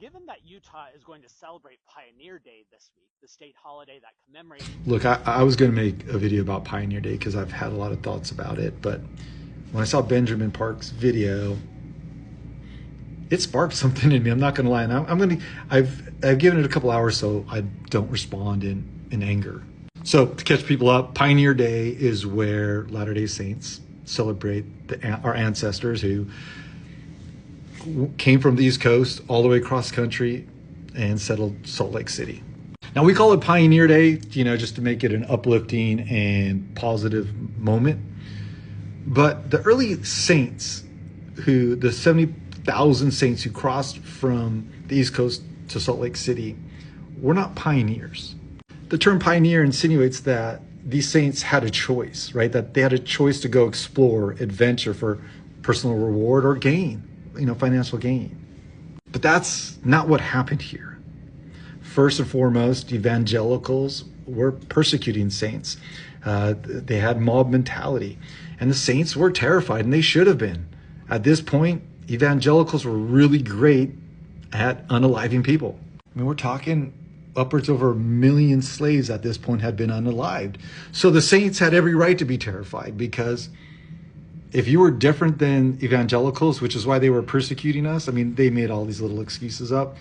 Given that Utah is going to celebrate Pioneer Day this week, the state holiday that commemorates... Look, I was going to make a video about Pioneer Day because I've had a lot of thoughts about it, but when I saw Benjamin Park's video, it sparked something in me. I'm not going to lie. And I've given it a couple hours so I don't respond in anger. So to catch people up, Pioneer Day is where Latter-day Saints celebrate our ancestors who came from the East Coast all the way across country and settled Salt Lake City. Now we call it Pioneer Day, just to make it an uplifting and positive moment. But the early saints, the 70,000 saints who crossed from the East Coast to Salt Lake City, were not pioneers. The term pioneer insinuates that these saints had a choice, right? That they had a choice to go explore, adventure for personal reward or gain. Financial gain. But that's not what happened here. First and foremost, evangelicals were persecuting saints. They had mob mentality, and the saints were terrified, and they should have been. At this point, evangelicals were really great at unaliving people. We're talking upwards over 1 million slaves at this point had been unalived. So the saints had every right to be terrified, because if you were different than evangelicals, which is why they were persecuting us, they made all these little excuses up,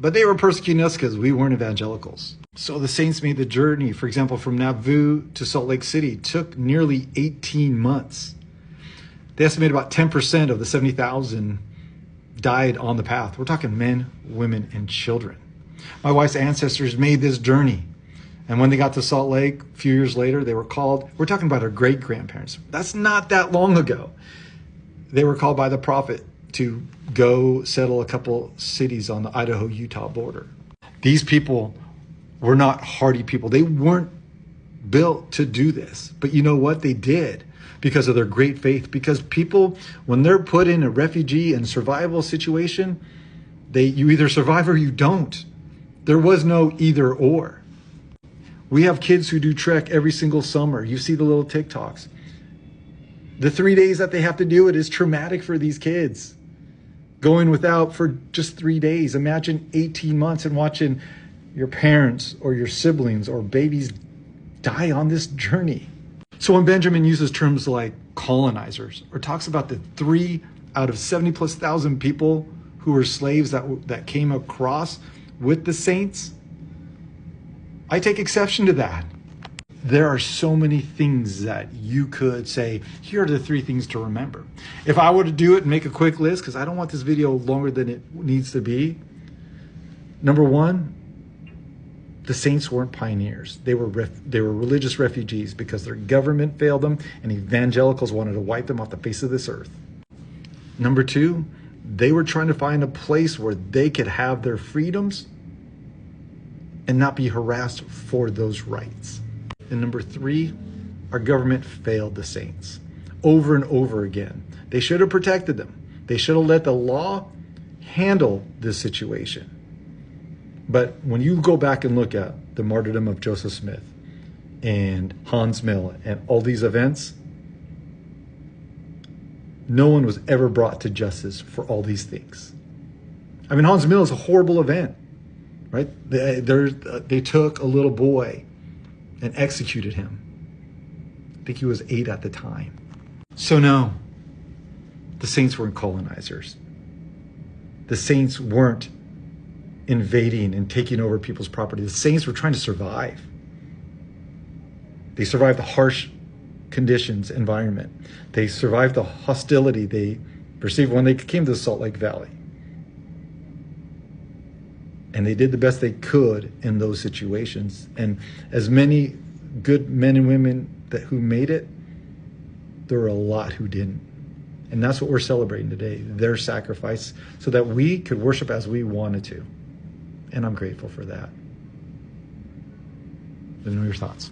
but they were persecuting us because we weren't evangelicals. So the saints made the journey, for example, from Nauvoo to Salt Lake City, took nearly 18 months. They estimate about 10% of the 70,000 died on the path. We're talking men, women, and children. My wife's ancestors made this journey. And when they got to Salt Lake, a few years later, they were called, we're talking about our great-grandparents. That's not that long ago. They were called by the prophet to go settle a couple cities on the Idaho-Utah border. These people were not hardy people. They weren't built to do this. But you know what? They did because of their great faith. Because people, when they're put in a refugee and survival situation, you either survive or you don't. There was no either or. We have kids who do trek every single summer. You see the little TikToks. The 3 days that they have to do it is traumatic for these kids. Going without for just 3 days. Imagine 18 months and watching your parents or your siblings or babies die on this journey. So when Benjamin uses terms like colonizers, or talks about the 3 out of 70,000+ people who were slaves that came across with the saints, I take exception to that. There are so many things that you could say, here are the 3 things to remember. If I were to do it and make a quick list, because I don't want this video longer than it needs to be. Number 1, the saints weren't pioneers. They were religious refugees because their government failed them and evangelicals wanted to wipe them off the face of this earth. Number 2, they were trying to find a place where they could have their freedoms and not be harassed for those rights. And number 3, our government failed the saints over and over again. They should have protected them. They should have let the law handle this situation. But when you go back and look at the martyrdom of Joseph Smith and Hans Mill and all these events, no one was ever brought to justice for all these things. Hans Mill is a horrible event. Right? They took a little boy and executed him. I think he was 8 at the time. So no, the saints weren't colonizers. The saints weren't invading and taking over people's property. The saints were trying to survive. They survived the harsh conditions, environment. They survived the hostility they perceived when they came to the Salt Lake Valley. And they did the best they could in those situations. And as many good men and women who made it, there were a lot who didn't. And that's what we're celebrating today, their sacrifice, so that we could worship as we wanted to. And I'm grateful for that. Let me know your thoughts.